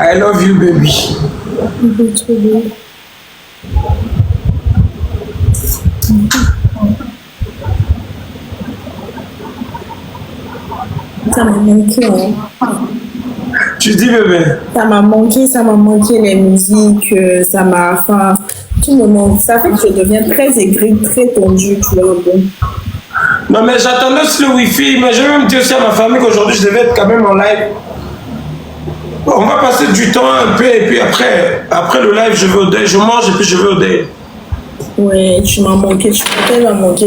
I love you, baby. Ça m'a manqué, hein. Tu dis, bébé? Ça m'a manqué les musiques, ça m'a, enfin, tout me manque. Ça fait que je deviens très aigrie, très tendue, tu vois. Bon. Non, mais j'attendais aussi le wifi, mais je vais même dire aussi à ma famille qu'aujourd'hui je devais être quand même en live. On va passer du temps un peu et puis après le live, je vais au deuil, je mange et puis je vais au deuil. Ouais, tu m'as manqué,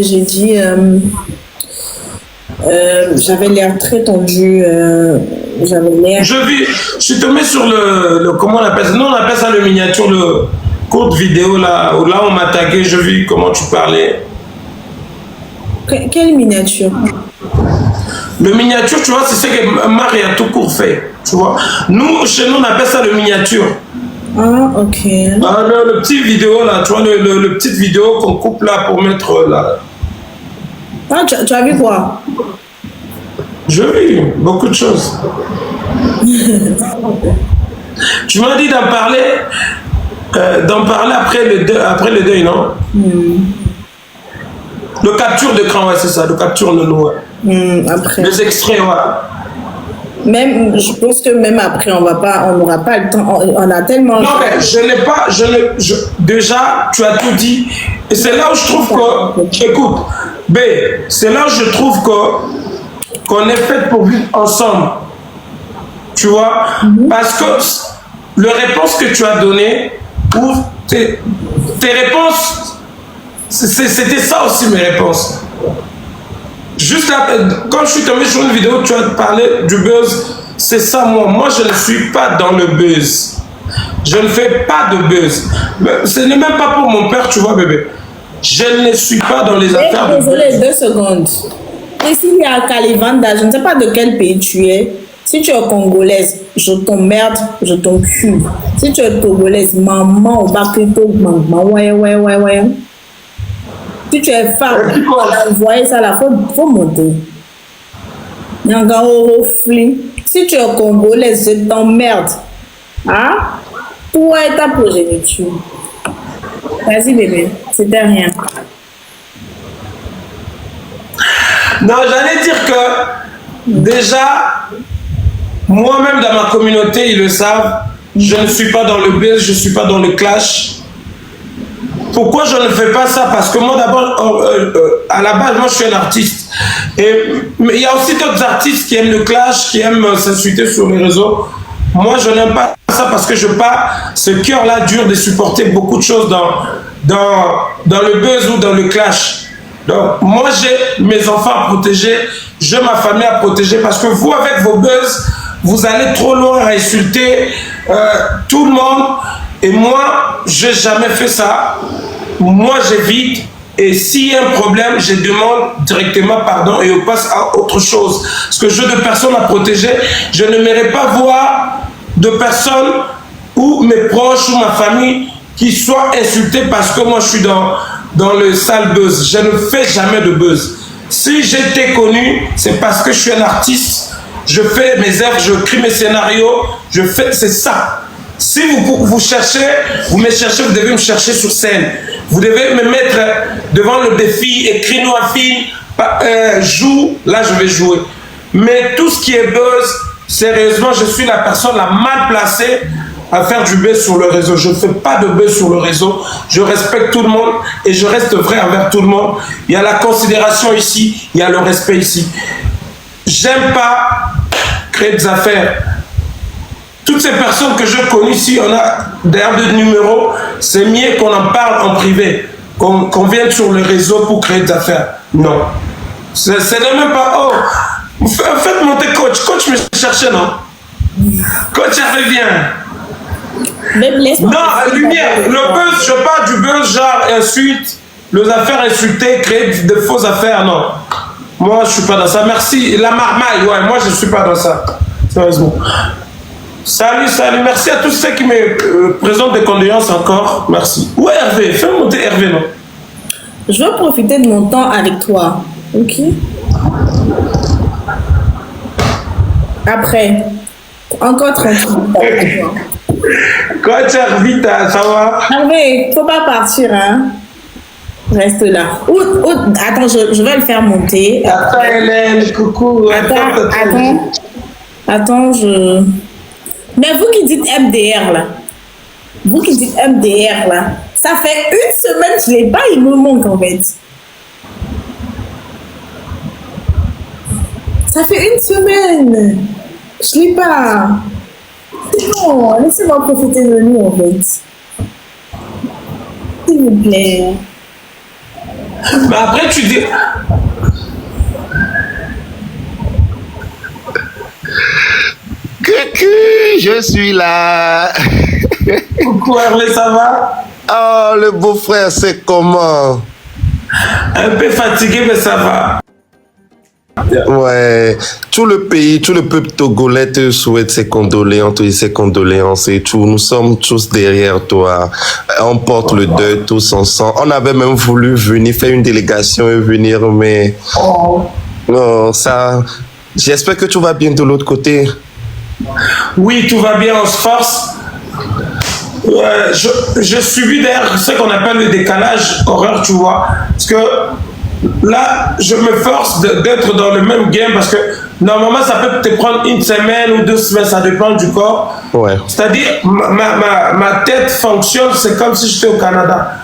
j'ai dit, j'avais l'air très tendue, j'avais l'air... Je suis tombé sur comment on appelle ça? Non, on appelle ça le miniature, le courte vidéo là, où là on m'a tagué, je vis comment tu parlais. Quelle miniature? Le miniature, tu vois, c'est ce que Marie a tout court fait, tu vois. Nous, chez nous, on appelle ça le miniature. Ah, ok. Ah, le petit vidéo là, tu vois, le petite vidéo qu'on coupe là pour mettre là. Ah, tu as vu quoi? Je vis beaucoup de choses. Tu m'as dit d'en parler après le deuil, non? Le capture d'écran, ouais, c'est ça, le capture de nous. Après. Les extraits, ouais. Même, je pense que même après, on n'aura pas le temps. On a tellement. Non, mais déjà, tu as tout dit. Et c'est là où je trouve que, écoute, B, c'est là où je trouve qu'on est fait pour vivre ensemble. Tu vois? Parce que les réponses que tu as données, ou tes réponses, c'était ça aussi mes réponses. Juste là, quand je suis tombé sur une vidéo, tu as parlé du buzz. C'est ça, moi. Moi, je ne suis pas dans le buzz. Je ne fais pas de buzz. Ce n'est même pas pour mon père, tu vois, bébé. Je ne suis pas dans les affaires de buzz. Désolé, 2 secondes. Ici, il y a Kalivanda, je ne sais pas de quel pays tu es. Si tu es congolaise, je t'emmerde, je t'encule. Si tu es togolaise, maman, on va plutôt maman, ouais. Si tu es femme, vous voyez ça là, faut monter. Si tu es congolaise, je t'emmerde. Hein? Toi et ta progéniture. Vas-y bébé, c'était rien. Non, j'allais dire que déjà, moi-même dans ma communauté, ils le savent, je ne suis pas dans le buzz, je ne suis pas dans le clash. Pourquoi je ne fais pas ça? Parce que moi d'abord, à la base, moi je suis un artiste. Mais il y a aussi d'autres artistes qui aiment le clash, qui aiment s'insulter sur les réseaux. Moi je n'aime pas ça parce que je n'ai pas ce cœur-là dur de supporter beaucoup de choses dans le buzz ou dans le clash. Donc moi j'ai mes enfants à protéger, j'ai ma famille à protéger parce que vous avec vos buzz, vous allez trop loin à insulter tout le monde. Et moi, je n'ai jamais fait ça. Moi, j'évite. Et s'il y a un problème, je demande directement pardon et on passe à autre chose. Parce que j'ai de personnes à protéger. Je n'aimerais pas voir de personnes ou mes proches ou ma famille qui soient insultés parce que moi, je suis dans le sale buzz. Je ne fais jamais de buzz. Si j'étais connu, c'est parce que je suis un artiste. Je fais mes œuvres, je crée mes scénarios. C'est ça. Si vous cherchez, vous me cherchez, vous devez me chercher sur scène. Vous devez me mettre devant le défi, écris-nous un film, joue, là je vais jouer. Mais tout ce qui est buzz, sérieusement, je suis la personne la mal placée à faire du buzz sur le réseau. Je ne fais pas de buzz sur le réseau. Je respecte tout le monde et je reste vrai envers tout le monde. Il y a la considération ici, il y a le respect ici. J'aime pas créer des affaires. Toutes ces personnes que j'ai connues, si on a derrière de numéros, c'est mieux qu'on en parle en privé, qu'on vienne sur le réseau pour créer des affaires. Non. Ce n'est même pas, oh, faites monter coach. Coach me cherchait, non? Coach, revient. Non, lumière, le buzz, je parle du buzz, genre insulte, les affaires insultées, créer de fausses affaires, non. Moi, je ne suis pas dans ça. Merci. La marmaille, ouais, moi, je ne suis pas dans ça. Sérieusement. Salut, merci à tous ceux qui me présentent des condoléances encore. Merci. Où est Hervé? Fais monter Hervé, non? Je veux profiter de mon temps avec toi. Ok. Après, Encore tranquille. Quand tu arrives, ça va? Hervé, faut pas partir, hein. Reste là. Attends, je vais le faire monter. Attends, Hélène, coucou. Attends, Mais vous qui dites MDR, là. Vous qui dites MDR, là. Ça fait une semaine que je l'ai pas, il me manque, en fait. Ça fait une semaine. Je l'ai pas. C'est bon, laissez-moi profiter de nous, en fait. S'il vous plaît. Mais après, tu dis... Coucou, je suis là. Coucou Hervé, ça va? Oh, le beau-frère, c'est comment? Un peu fatigué, mais ça va. Ouais, tout le pays, tout le peuple togolais te souhaite ses condoléances et tout. Nous sommes tous derrière toi. On porte le deuil tous ensemble. On avait même voulu venir faire une délégation et venir, mais non, ça. J'espère que tout va bien de l'autre côté. Oui, tout va bien, on se force. Je subis d'ailleurs ce qu'on appelle le décalage horaire, tu vois. Parce que là, je me force d'être dans le même game parce que normalement, ça peut te prendre une semaine ou 2 semaines, ça dépend du corps. Ouais. C'est-à-dire, ma tête fonctionne, c'est comme si j'étais au Canada.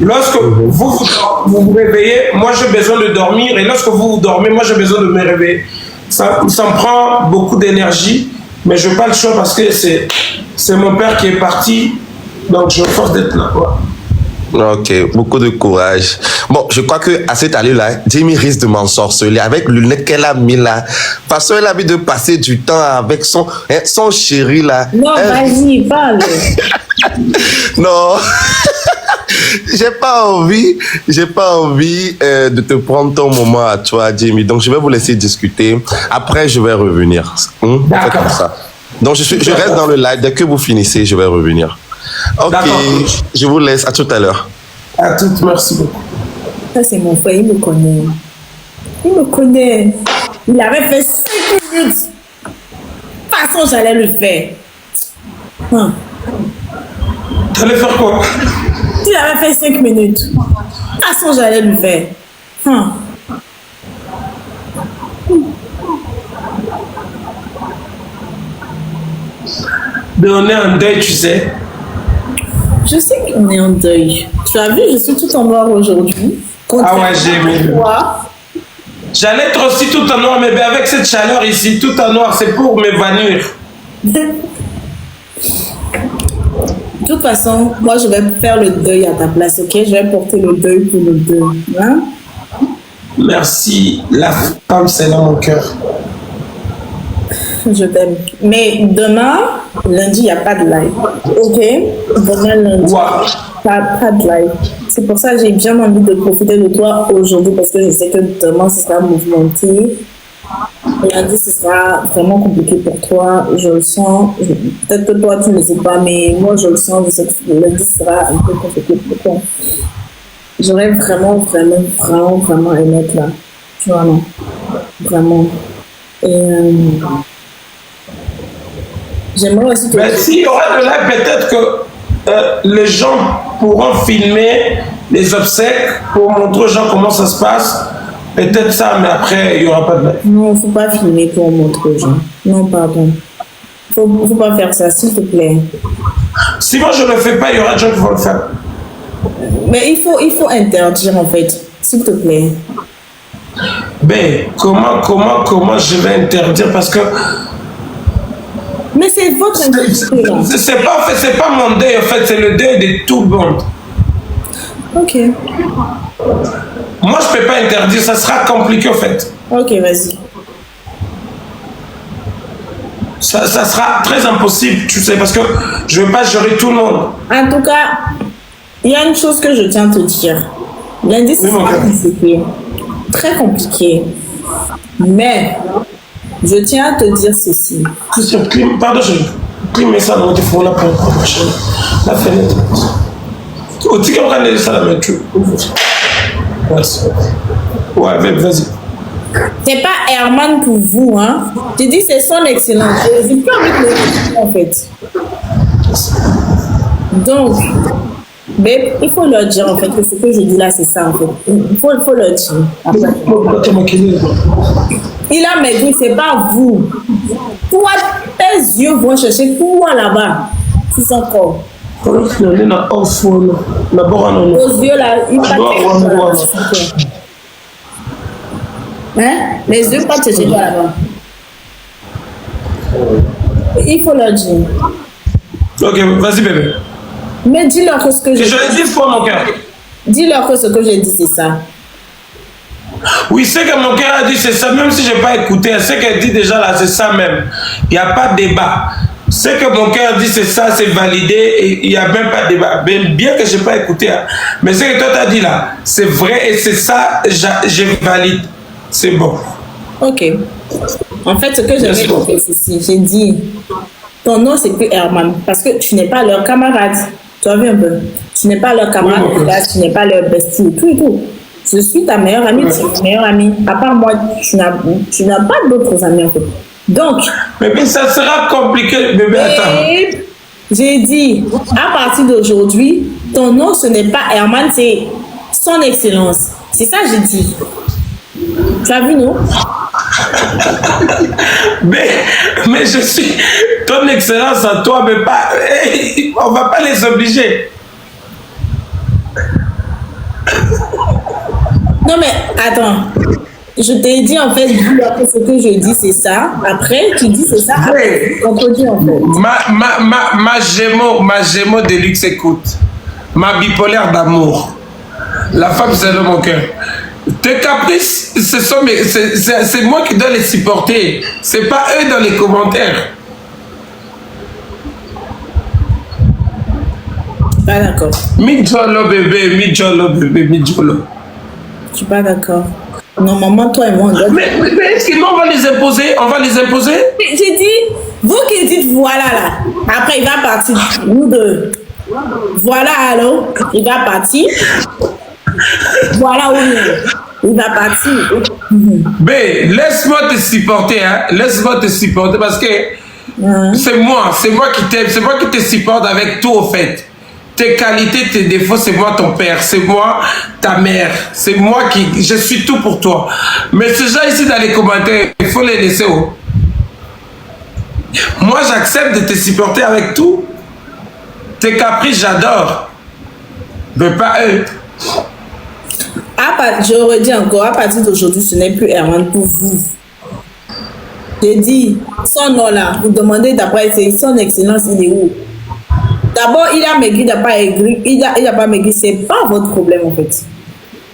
Lorsque vous vous réveillez, moi j'ai besoin de dormir, et lorsque vous dormez, moi j'ai besoin de me réveiller. Ça me prend beaucoup d'énergie, mais je n'ai pas le choix parce que c'est mon père qui est parti, donc je me force d'être là. Ouais. Ok, beaucoup de courage. Bon, je crois que à cette allure-là, Jamie risque de m'ensorceler avec le lunettes qu'elle a mis là. Parce qu'elle a envie de passer du temps avec son chéri là. Non, vas-y, parle. Non. J'ai pas envie de te prendre ton moment à toi, Jamie. Donc, je vais vous laisser discuter. Après, je vais revenir. On fait comme ça. Donc, je reste dans le live. Dès que vous finissez, je vais revenir. Ok, je vous laisse. À tout à l'heure. À toutes, merci beaucoup. Ça, c'est mon frère, il me connaît. Il me connaît. Il avait fait 5 minutes. De toute façon, j'allais le faire. T'allais faire quoi? Il avait fait 5 minutes. De toute façon, j'allais le faire. Mais on est en deuil, tu sais. Je sais qu'on est en deuil. Tu as vu, je suis tout en noir aujourd'hui. Ah ouais, j'ai aimé. J'allais être aussi tout en noir, mais avec cette chaleur ici, tout en noir, c'est pour m'évanouir. De toute façon, moi, je vais faire le deuil à ta place, ok? Je vais porter le deuil pour le deuil. Hein? Merci, la femme, c'est dans mon cœur. Je t'aime. Mais demain, lundi, il n'y a pas de live. Ok? Demain, lundi, pas de live. C'est pour ça que j'ai bien envie de profiter de toi aujourd'hui parce que je sais que demain, ce sera mouvementé. Lundi, ce sera vraiment compliqué pour toi. Je le sens. Peut-être que toi, tu ne le sais pas, mais moi, je le sens. Je sais que lundi sera un peu compliqué pour toi. J'aurais vraiment aimé être là. Vraiment. Vraiment. Et j'aimerais aussi te dire. S'il y aura de live, peut-être que les gens pourront filmer les obsèques pour montrer aux gens comment ça se passe. Peut-être ça, mais après, il n'y aura pas de live. Non, il ne faut pas filmer pour montrer aux gens. Non, pardon. Il ne faut pas faire ça, s'il te plaît. Si moi je ne le fais pas, il y aura des gens qui vont le faire. Mais il faut interdire, en fait. S'il te plaît. Ben, comment je vais interdire? Parce que... Mais c'est votre industrie, là. C'est pas mon deuil, en fait, c'est le deuil de tout le monde. Ok. Moi, je peux pas interdire, ça sera compliqué, en fait. Ok, vas-y. Ça sera très impossible, tu sais, parce que je ne veux pas gérer tout le monde. En tout cas, il y a une chose que je tiens à te dire. Lundi, c'est compliqué. Très compliqué. Mais, je tiens à te dire ceci. Pardon, je clime ça dans mon téléphone, là, pour la fenêtre. Au tigre, on va ça la main, tu. Ouais, vas-y. C'est pas Herman pour vous, hein. Je dis c'est son excellence. Je n'ai pas envie de le dire, en fait. Donc, mais il faut leur dire en fait que ce que je dis là, c'est ça en fait. Il faut leur dire. Après. Il a maigri, c'est pas vous. Toi, tes yeux vont chercher quoi là-bas? C'est son corps. Vos yeux là, ils partent. Hein? Les yeux partent chercher quoi là-bas? Il faut leur dire. Ok, vas-y bébé. Mais dis-leur que ce que je l'ai dit fort mon cœur. Dis-leur que ce que j'ai dit c'est ça. Oui, ce que mon cœur a dit c'est ça, même si je n'ai pas écouté, ce qu'elle dit déjà là c'est ça même. Il n'y a pas de débat. Ce que mon cœur dit c'est ça, c'est validé et il n'y a même pas de débat. Bien que je n'ai pas écouté, hein. Mais ce que toi tu as dit là, c'est vrai et c'est ça, je valide. C'est bon. Ok. En fait, ce que j'avais compris, c'est si j'ai dit, ton nom c'est plus Herman parce que tu n'es pas leur camarade. Tu as vu un peu? Tu n'es pas leur camarade, oui, tu n'es pas leur bestie, tout et tout. Je suis ta meilleure amie, tu es ta meilleure amie. À part moi, tu n'as pas d'autres amis en fait. Donc. Mais ça sera compliqué, bébé, attends. J'ai dit, à partir d'aujourd'hui, ton nom ce n'est pas Herman, c'est son excellence. C'est ça que j'ai dit. Tu as vu, non? mais je suis ton excellence à toi, mais pas. Hey, on va pas les obliger. Non, mais attends. Je t'ai dit en fait, ce que je dis c'est ça. Après, tu dis c'est ça. Après, on te dit en fait. Ma gémeaux de luxe écoute. Ma bipolaire d'amour. La femme, c'est dans mon cœur. Tes caprices, c'est moi qui dois les supporter. C'est pas eux dans les commentaires. Pas d'accord. Midjolo bébé, midjolo. Je suis pas d'accord. Normalement, toi et moi, on doit... Mais est-ce que nous, on va les imposer? On va les imposer? J'ai dit, vous qui dites voilà là. Après, il va partir. Nous deux. Voilà, alors. Il va partir. Voilà où il va partir. B, laisse-moi te supporter, hein. Laisse-moi te supporter parce que c'est moi qui t'aime, c'est moi qui te supporte avec tout au fait. Tes qualités, tes défauts, c'est moi ton père, c'est moi ta mère, c'est moi qui... Je suis tout pour toi. Mais ces gens ici dans les commentaires, il faut les laisser haut. Moi, j'accepte de te supporter avec tout. Tes caprices, j'adore. Mais pas eux. Je redis encore, à partir d'aujourd'hui, ce n'est plus Herman pour vous. J'ai dit, son nom là, vous demandez d'après, c'est son excellence, il est où? D'abord, il a maigri, il n'a pas maigri, il a pas maigri, c'est pas votre problème en fait.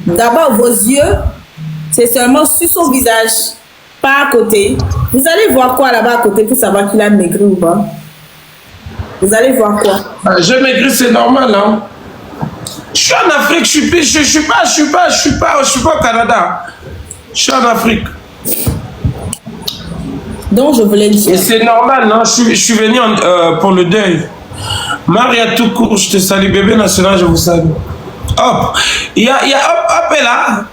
D'abord, vos yeux, c'est seulement sur son visage, pas à côté. Vous allez voir quoi là-bas à côté pour savoir qu'il a maigri ou pas? Vous allez voir quoi? Je maigris, c'est normal, hein? Je suis en Afrique, je suis pas au Canada. Je suis en Afrique. Donc, je voulais dire... Et c'est normal, non? Je suis venu pour le deuil. Maria tout court, je te salue. Bébé national, je vous salue. Hop. Il y a Hop est là.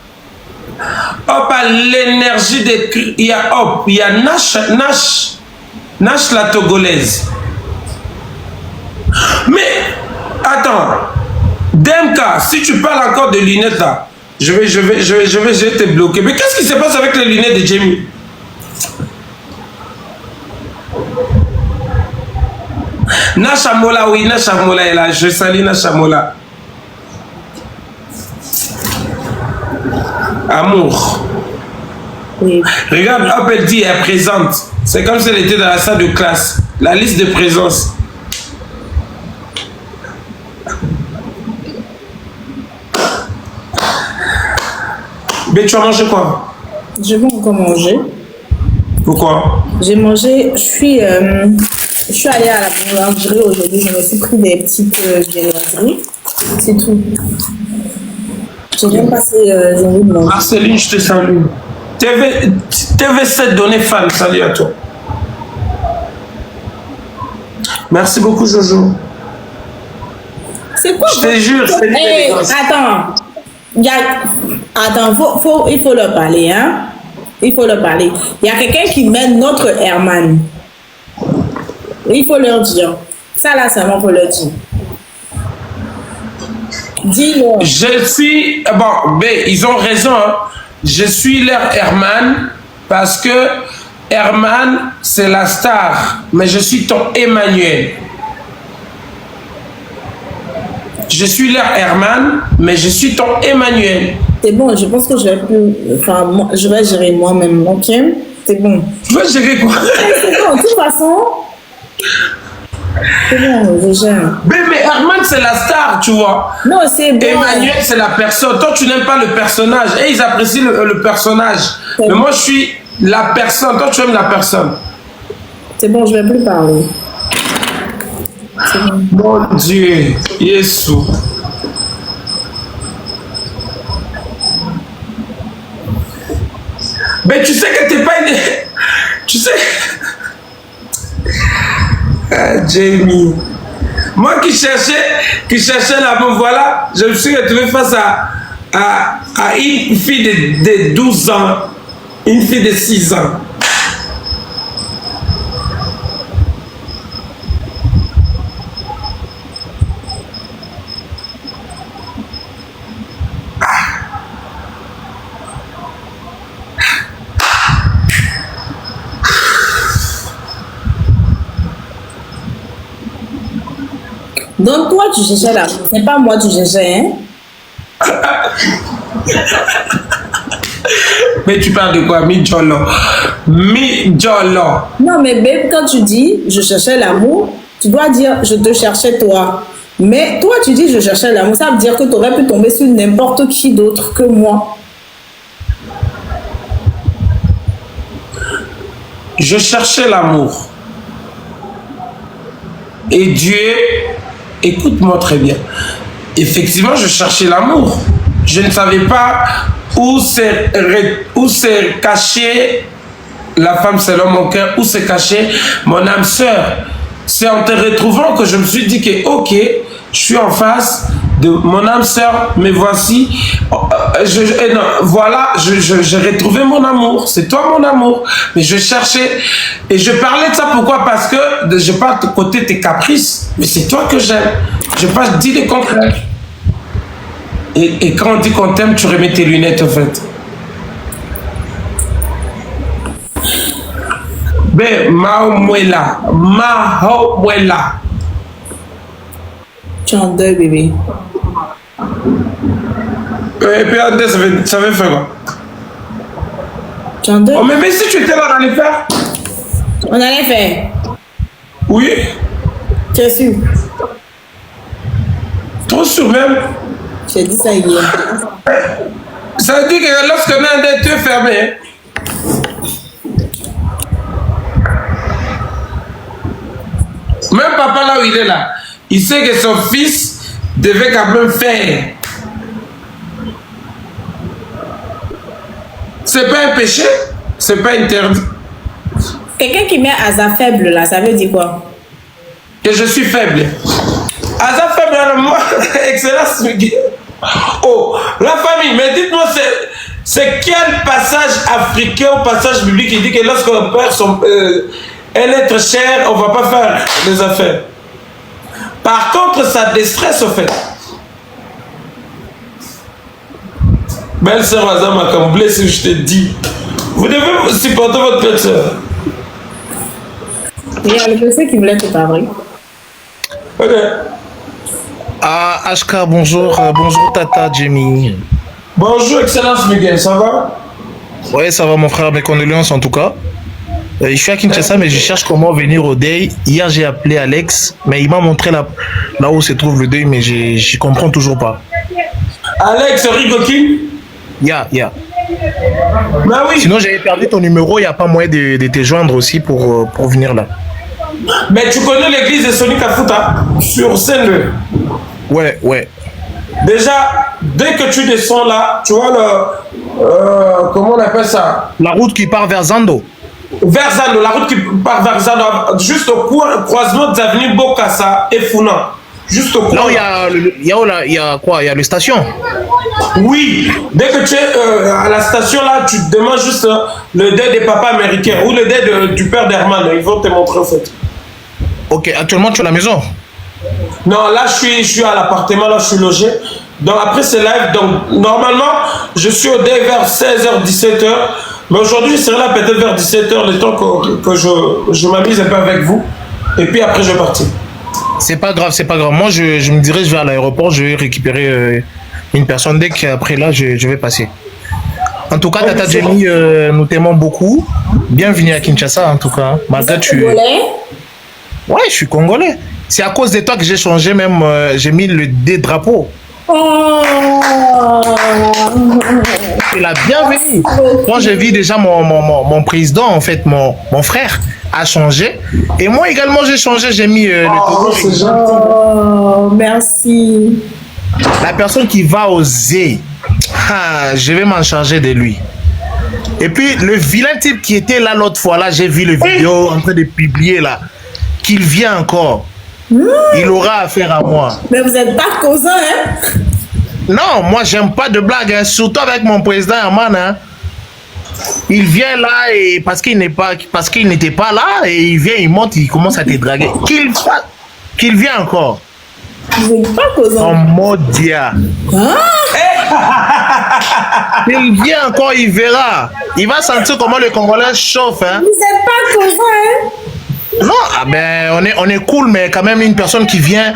Hop a l'énergie des... Il y a Hop. Il y a Nash la Togolaise. Mais, attends. Demka, si tu parles encore de lunettes là, je vais te bloquer. Mais qu'est-ce qui se passe avec les lunettes de Jamie? Nachamola, oui, Nachamola est là. Je salue Nachamola. Amour. Oui. Regarde, hop, elle dit, elle est présente. C'est comme si elle était dans la salle de classe. La liste de présence. Mais tu as mangé quoi? Je vais encore manger. Pourquoi? J'ai mangé, je suis allée à la boulangerie aujourd'hui, je me suis pris des petites viennoiseries. C'est tout. J'ai bien passé journée de manger. Marceline, je te salue. TV7 donné fan, salut à toi. Merci beaucoup, Jojo. C'est quoi? Je te jure, c'est attends. Il faut leur parler, hein. Il faut leur parler. Il y a quelqu'un qui mène notre Herman. Il faut leur dire. Ça là, ça va, il faut leur dire. Dis-leur. Je suis... Bon, mais ils ont raison. Hein. Je suis leur Herman parce que Herman, c'est la star. Mais je suis ton Emmanuel. Je suis leur Herman, mais je suis ton Emmanuel. C'est bon, je pense que je vais plus... Enfin, je vais gérer moi-même, ok? C'est bon. Tu vas gérer quoi? C'est bon, de toute façon... C'est bon, je gère. Mais Herman, c'est la star, tu vois. Non, c'est bon. Emmanuel, c'est la personne. Toi, tu n'aimes pas le personnage. Et ils apprécient le personnage. Mais moi, je suis la personne. Toi, tu aimes la personne. C'est bon, je vais plus parler. Bon. Mon Dieu. Yesu. Mais tu sais que t'es pas une... Tu sais... Ah, Jamie. Moi qui cherchais l'amour, voilà, je me suis retrouvé face à une fille de 12 ans, une fille de 6 ans. Donc toi, tu cherchais là. C'est pas moi, tu cherchais, hein? Mais tu parles de quoi? Midjolo. Midjolo. Non, mais babe, quand tu dis je cherchais l'amour, tu dois dire je te cherchais toi. Mais toi, tu dis je cherchais l'amour. Ça veut dire que tu aurais pu tomber sur n'importe qui d'autre que moi. Je cherchais l'amour. Et Dieu, écoute-moi très bien. Effectivement, je cherchais l'amour. Je ne savais pas où s'est caché la femme selon mon cœur, où s'est caché mon âme sœur. C'est en te retrouvant que je me suis dit que, ok, je suis en face de mon âme sœur, mais voici, voilà, j'ai retrouvé mon amour, c'est toi mon amour, mais je cherchais, et je parlais de ça, pourquoi? Parce que je parle de côté tes caprices, mais c'est toi que j'aime, je pas dit le contraire. Et quand on dit qu'on t'aime, tu remets tes lunettes en fait. Ben, Maomwela. Tu es en deuil, bébé. Et puis en deux, ça veut faire quoi? Tu es en deuil? Oh, mais si tu étais là, on allait faire? On allait faire. Oui. Tu es sûr? Trop sûr même. J'ai dit ça hier. Ça veut dire que lorsqu'on a un des yeux fermés, même papa là où il est là, il sait que son fils devait quand même faire. C'est pas un péché, c'est pas interdit. Quelqu'un qui met Asa faible là, ça veut dire quoi? Que je suis faible. Asa faible, alors moi, excellence. Oh, la famille, mais dites-moi, c'est quel passage africain ou passage biblique qui dit que lorsqu'on perd un être cher, on ne va pas faire des affaires. Par contre, ça déstresse au fait. Belle sœur Azama, comme blessé, je te dis, vous devez supporter votre petite sœur. Il y a le monsieur qui voulait te parler. Ok. Ah, Ashka, bonjour, bonjour Tata Jamie. Bonjour, Excellence Miguel, ça va? Ouais, ça va mon frère, mes condoléances en tout cas. Je suis à Kinshasa, mais je cherche comment venir au deuil. Hier, j'ai appelé Alex, mais il m'a montré là où se trouve le deuil, mais je comprends toujours pas. Alex Rigokin? Ya. Bah oui. Sinon, j'avais perdu ton numéro, il n'y a pas moyen de te joindre aussi pour venir là. Mais tu connais l'église de Sonic Afuta sur Seine. Ouais. Déjà, dès que tu descends là, tu vois le... comment on appelle ça? La route qui part vers Zando. Vers Zando, la route qui part vers Zando, juste au croisement des avenues Bokassa et Founan. Juste au coin. Là où il y a quoi? Il y a le station. Oui, dès que tu es à la station là, tu te demandes juste le deuil des papas américains ou le deuil du père d'Herman. Ils vont te montrer en fait. Ok, actuellement tu es à la maison. Non, là je suis à l'appartement, là je suis logé. Donc après c'est live, donc normalement je suis au deuil vers 16h, 17h. Mais aujourd'hui je serai là peut-être vers 17h, le temps que je m'amuse un peu avec vous. Et puis après je vais partir. C'est pas grave, c'est pas grave. Moi je me dirige vers l'aéroport, je vais récupérer une personne. Dès qu'après là je vais passer. En tout cas, Tata Jamie, nous t'aimons beaucoup. Bienvenue à Kinshasa en tout cas. Malgré tu... Congolais? Ouais, je suis congolais. C'est à cause de toi que j'ai changé même, j'ai mis le D-drapeau. Oh. C'est la bienvenue. Quand j'ai vu déjà mon président, en fait, mon frère a changé. Et moi également, j'ai changé, j'ai mis le Togo. Oh, merci. La personne qui va oser, je vais m'en charger de lui. Et puis, le vilain type qui était là l'autre fois, là, j'ai vu le vidéo en train de publier là, qu'il vient encore. Il aura affaire à moi. Mais vous n'êtes pas causant, hein? Non, moi, j'aime pas de blagues, hein, surtout avec mon président Herman. Hein. Il vient là et parce qu'il n'était pas là, et il vient, il monte, il commence à te draguer. Qu'il vient encore. Vous n'êtes pas causant. En mode dia. Il vient encore, il verra. Il va sentir comment le Congolais chauffe. Hein. Vous n'êtes pas causant, hein? Non, ah ben, on est cool, mais quand même une personne qui vient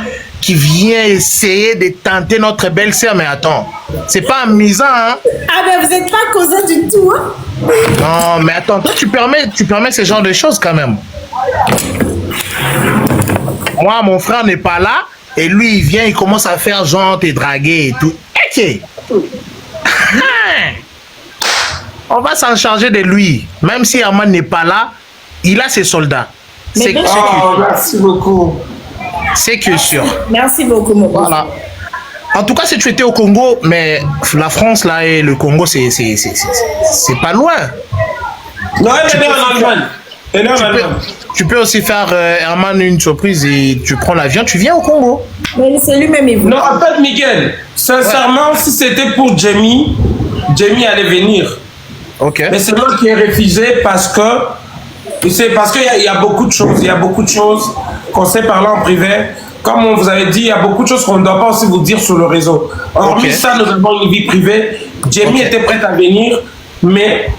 essayer de tenter notre belle-sœur. Mais attends, c'est pas amusant, hein? Ah ben vous n'êtes pas causant du tout, hein? Non, mais attends, toi tu permets ce genre de choses quand même. Moi, mon frère n'est pas là, et lui il vient, il commence à faire genre te draguer et tout. Ok. On va s'en charger de lui. Même si Herman n'est pas là, il a ses soldats. C'est que merci beaucoup. c'est que sûr. Merci beaucoup, mon père. Voilà. En tout cas, si tu étais au Congo, mais la France là et le Congo, c'est pas loin. Non, elle est en Allemagne. Elle est en Allemagne. Tu peux aussi faire Herman une surprise et tu prends l'avion, tu viens au Congo. Mais c'est lui-même, il veut. Non, en fait, Miguel, sincèrement, si c'était pour Jamie allait venir. Ok. Mais c'est moi qui ai refusé parce que, tu sais, parce qu'il y a beaucoup de choses. Il y a beaucoup de choses qu'on sait parler en privé. Comme on vous avait dit, il y a beaucoup de choses qu'on ne doit pas aussi vous dire sur le réseau. Hormis ça, nous avons une vie privée. Jamie était prête à venir, mais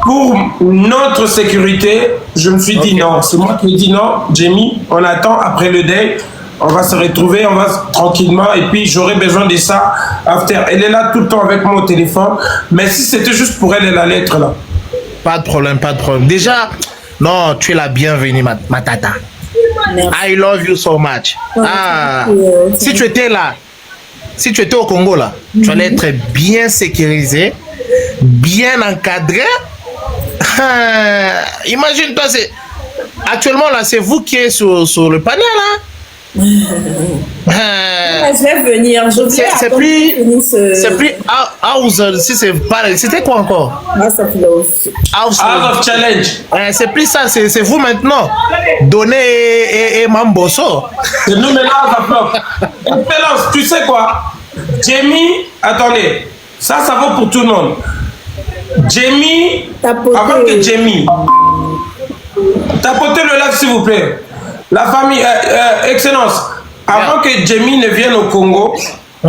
pour notre sécurité, je me suis dit non. C'est moi qui ai dit non. Jamie, on attend après le deuil. On va se retrouver, on va tranquillement. Et puis, j'aurai besoin de ça after. Elle est là tout le temps avec moi au téléphone. Mais si c'était juste pour elle, elle allait être là. Pas de problème, pas de problème. Déjà, non, tu es la bienvenue, ma tata. Merci. I love you so much. Si tu étais là, si tu étais au Congo là, tu allais être bien sécurisé, bien encadré. Imagine-toi, actuellement là, c'est vous qui êtes sur le panel là. Je vais venir. C'est plus house, si c'est pas. C'était quoi encore? House of Challenge. C'est plus ça, c'est vous maintenant. Donner et Mamboso. C'est nous maintenant House of Love. Excellence, tu sais quoi? Jamie, attendez, ça vaut pour tout le monde. Jamie, avant que Jamie, tapotez le live s'il vous plaît. La famille, Excellence, avant que Jamie ne vienne au Congo,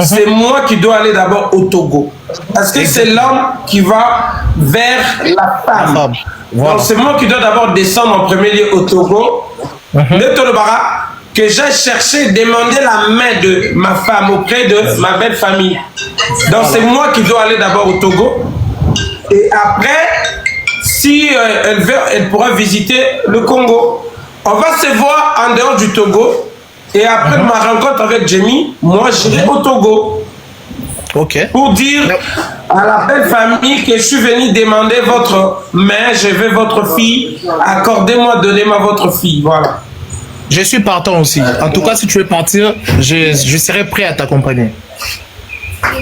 c'est moi qui dois aller d'abord au Togo. Parce que c'est l'homme qui va vers la femme. Voilà. Donc c'est moi qui dois d'abord descendre en premier lieu au Togo. De Tolobara, que j'ai cherché, demander la main de ma femme auprès de ma belle famille. Donc c'est moi qui dois aller d'abord au Togo. Et après, si elle veut, elle pourra visiter le Congo. On va se voir en dehors du Togo. Et après ma rencontre avec Jamie, moi j'irai au Togo. Ok. Pour dire à la belle famille que je suis venu demander votre main, je veux votre fille. Accordez-moi, donnez-moi votre fille. Voilà. Je suis partant aussi. En tout cas, si tu veux partir, je serai prêt à t'accompagner.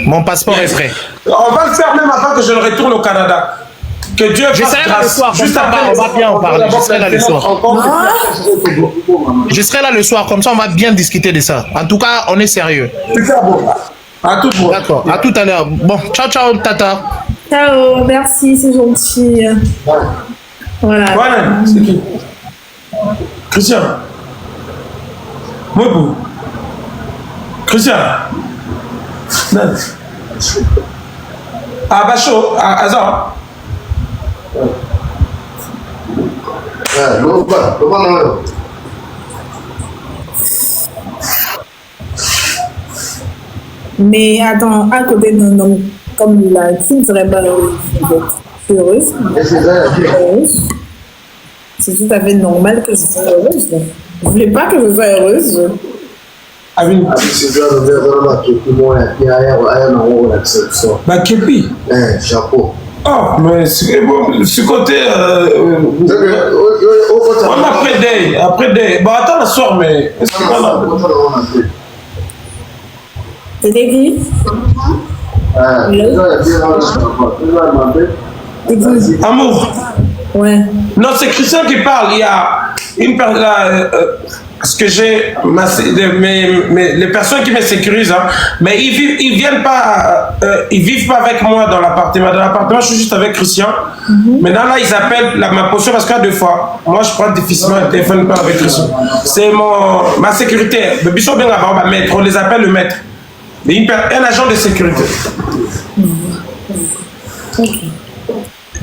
Mon passeport est prêt. On va le faire même avant que je ne retourne au Canada. Que Dieu Je fasse serai là le grâce. soir, comme Juste ça, après, on va bien en parler. Je serai là le soir. Je serai là le soir, comme ça, on va bien discuter de ça. En tout cas, on est sérieux. C'est ça, bon. À tout moment. D'accord, à tout à l'heure. Bon, ciao, ciao, tata. Ciao, merci, c'est gentil. Voilà. Voilà, c'est qui? Christian. Mobo. Christian. Non. Ah, Bacho, Azar. Mais attends, à côté d'un homme comme là, tu ne serais pas heureuse. C'est tout à fait normal que je sois heureuse. Vous voulez pas que je sois heureuse? Avin. Bah, Képi. Chapeau. Oh, mais c'est bon, ce côté. On a après day. Après day. Bah, attends la soirée, mais. Est-ce que voilà. C'était qui? Amour. Ouais. Non, c'est Christian qui parle. Il y a une personne. Parce que j'ai les personnes qui me sécurisent, hein, mais ils viennent pas, ils vivent pas avec moi dans l'appartement. Dans l'appartement, je suis juste avec Christian. Maintenant là, ils appellent ma position parce qu'il y a 2 fois. Moi, je prends difficilement le téléphone pas avec Christian. C'est ma sécurité. Le bichon bien là-bas, maître. On les appelle le maître. Un agent de sécurité.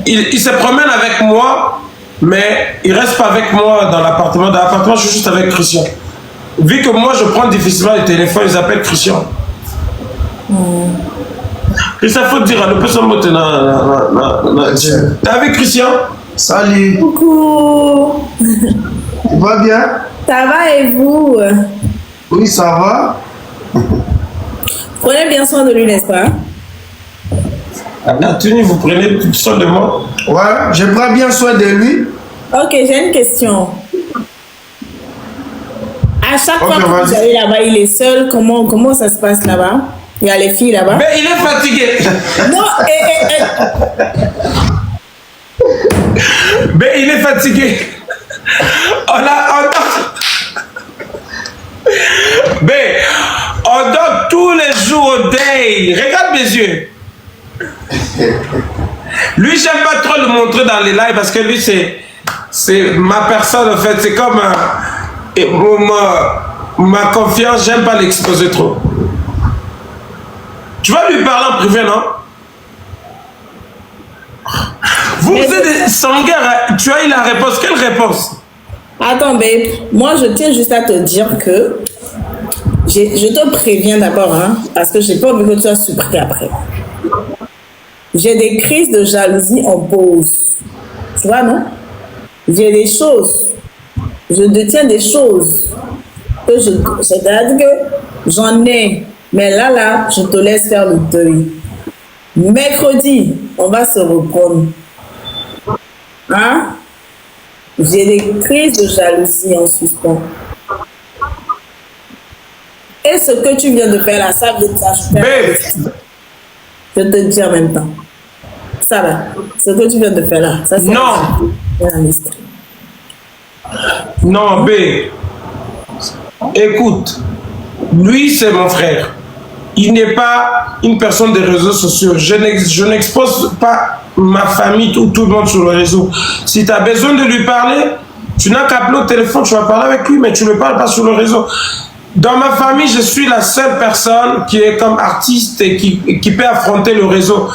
Il se promène avec moi. Mais il reste pas avec moi dans l'appartement. Dans l'appartement, je suis juste avec Christian. Vu que moi, je prends difficilement le téléphone, ils appellent Christian. Christian, faut te dire, le peu son mot, t'es avec Christian? Salut. Coucou. Tu vas bien? Ça va et vous? Oui, ça va. Prenez bien soin de lui, n'est-ce pas? Anthony, vous prenez soin de moi? Ouais, je prends bien soin de lui. Ok, j'ai une question. À chaque fois que vous vas-y. allez là-bas, il est seul. Comment ça se passe là-bas? Il y a les filles là-bas? Mais il est fatigué. Non, Mais il est fatigué. Mais on dort tous les jours au day. Regarde mes yeux. Lui, j'aime pas trop le montrer dans les lives parce que lui, c'est ma personne en fait. C'est comme ma confiance, j'aime pas l'exposer trop. Tu vas lui parler en privé, non? Vous êtes sanguin, tu as eu la réponse. Quelle réponse? Attends, babe. Moi, je tiens juste à te dire que je te préviens d'abord, hein, parce que j'ai pas envie que tu sois surpris après. J'ai des crises de jalousie en pause. Tu vois, non? J'ai des choses. Je détiens des choses. C'est-à-dire que j'en ai. Mais là, je te laisse faire le deuil. Mercredi, on va se reprendre. Hein? J'ai des crises de jalousie en suspens. Et ce que tu viens de faire là, ça vient de t'ajouter. Je te dis en même temps. Ça va. Ce que tu viens de faire là, ça c'est... Non. Non, B. Écoute, lui c'est mon frère. Il n'est pas une personne des réseaux sociaux. Je n'expose pas ma famille ou tout le monde sur le réseau. Si tu as besoin de lui parler, tu n'as qu'à appeler au téléphone, tu vas parler avec lui, mais tu ne le parles pas sur le réseau. Dans ma famille, je suis la seule personne qui est comme artiste et qui peut affronter le réseau.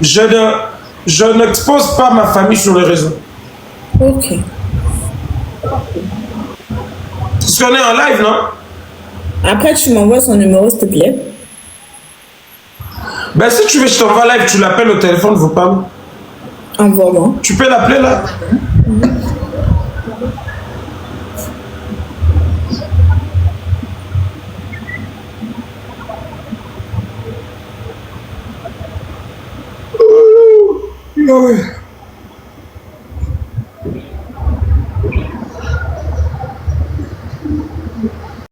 Je n'expose pas ma famille sur le réseau. Ok. Parce qu'on est en live, non? Après, tu m'envoies son numéro, s'il te plaît. Ben, si tu veux, je t'envoie live, tu l'appelles au téléphone, vous parlez. Envoie-moi. Tu peux l'appeler là? Ouais.